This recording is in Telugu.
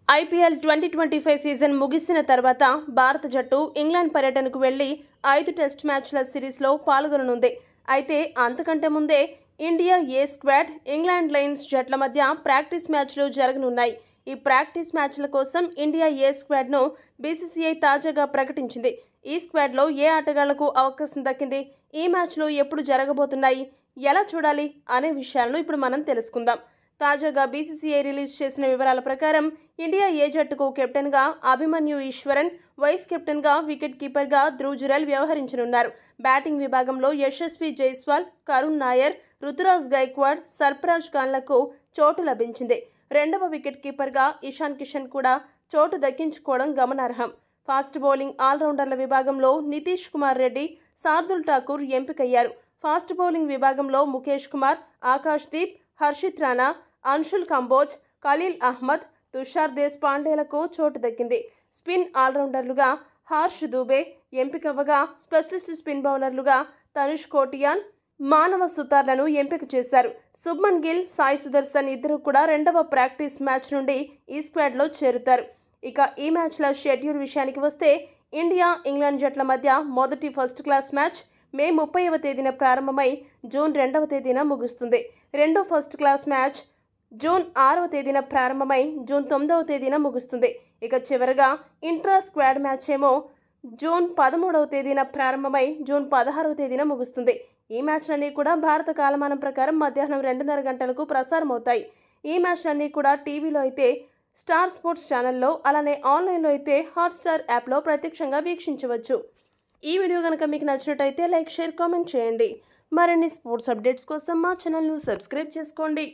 ఐపీఎల్ 2025 సీజన్ ముగిసిన తర్వాత భారత జట్టు ఇంగ్లాండ్ పర్యటనకు వెళ్లి 5 టెస్ట్ మ్యాచ్ల సిరీస్లో పాల్గొననుంది. అయితే అంతకంటే ముందే ఇండియా ఏ స్క్వాడ్, ఇంగ్లాండ్ లయన్స్ జట్ల మధ్య ప్రాక్టీస్ మ్యాచ్లు జరగనున్నాయి. ఈ ప్రాక్టీస్ మ్యాచ్ల కోసం ఇండియా ఏ స్క్వాడ్ను బీసీసీఐ తాజాగా ప్రకటించింది. ఈ స్క్వాడ్లో ఏ ఆటగాళ్లకు అవకాశం దక్కింది, ఈ మ్యాచ్లు ఎప్పుడు జరగబోతున్నాయి, ఎలా చూడాలి అనే విషయాలను ఇప్పుడు మనం తెలుసుకుందాం. తాజాగా బీసీసీఐ రిలీజ్ చేసిన వివరాల ప్రకారం ఇండియా ఏ జట్టుకు కెప్టెన్గా అభిమన్యు ఈశ్వరన్, వైస్ కెప్టెన్గా వికెట్ కీపర్గా ధ్రువ్ జురెల్ వ్యవహరించనున్నారు. బ్యాటింగ్ విభాగంలో యశస్వి జైస్వాల్, కరుణ్ నాయర్, రుతురాజ్ గైక్వాడ్, సర్ఫరాజ్ ఖాన్లకు చోటు లభించింది. రెండవ వికెట్ కీపర్గా ఇషాన్ కిషన్ కూడా చోటు దక్కించుకోవడం గమనార్హం. ఫాస్ట్ బౌలింగ్ ఆల్రౌండర్ల విభాగంలో నితీష్ కుమార్ రెడ్డి, శార్దుల్ ఠాకూర్ ఎంపికయ్యారు. ఫాస్ట్ బౌలింగ్ విభాగంలో ముఖేష్ కుమార్, ఆకాష్ దీప్, హర్షిత్ రాణా, అన్షుల్ కంబోజ్, ఖలీల్ అహ్మద్, తుషార్ దేశ్ పాండేలకు చోటు దక్కింది. స్పిన్ ఆల్రౌండర్లుగా హర్ష్ దూబే ఎంపికవ్వగా, స్పెషలిస్ట్ స్పిన్ బౌలర్లుగా తనుష్ కోటియాన్, మానవ సుతార్లను ఎంపిక చేశారు. శుభ్మన్ గిల్, సాయి సుదర్శన్ ఇద్దరు కూడా రెండవ ప్రాక్టీస్ మ్యాచ్ నుండి ఈ స్క్వాడ్లో చేరుతారు. ఇక ఈ మ్యాచ్ల షెడ్యూల్ విషయానికి వస్తే ఇండియా, ఇంగ్లాండ్ జట్ల మధ్య మొదటి ఫస్ట్ క్లాస్ మ్యాచ్ మే 30వ తేదీన ప్రారంభమై జూన్ 2వ తేదీన ముగుస్తుంది. రెండో ఫస్ట్ క్లాస్ మ్యాచ్ జూన్ 6వ తేదీన ప్రారంభమై జూన్ 9వ తేదీన ముగుస్తుంది. ఇక చివరగా ఇంట్రా స్క్వాడ్ మ్యాచ్ ఏమో జూన్ 13వ తేదీన ప్రారంభమై జూన్ 16వ తేదీన ముగుస్తుంది. ఈ మ్యాచ్లన్నీ కూడా భారత కాలమానం ప్రకారం మధ్యాహ్నం 2:30 గంటలకు ప్రసారం అవుతాయి. ఈ మ్యాచ్లన్నీ కూడా టీవీలో అయితే స్టార్ స్పోర్ట్స్ ఛానల్లో, అలానే ఆన్లైన్లో అయితే హాట్స్టార్ యాప్లో ప్రత్యక్షంగా వీక్షించవచ్చు. ఈ వీడియో కనుక మీకు నచ్చినట్టయితే లైక్, షేర్, కామెంట్ చేయండి. మరిన్ని స్పోర్ట్స్ అప్డేట్స్ కోసం మా ఛానల్ను సబ్స్క్రైబ్ చేసుకోండి.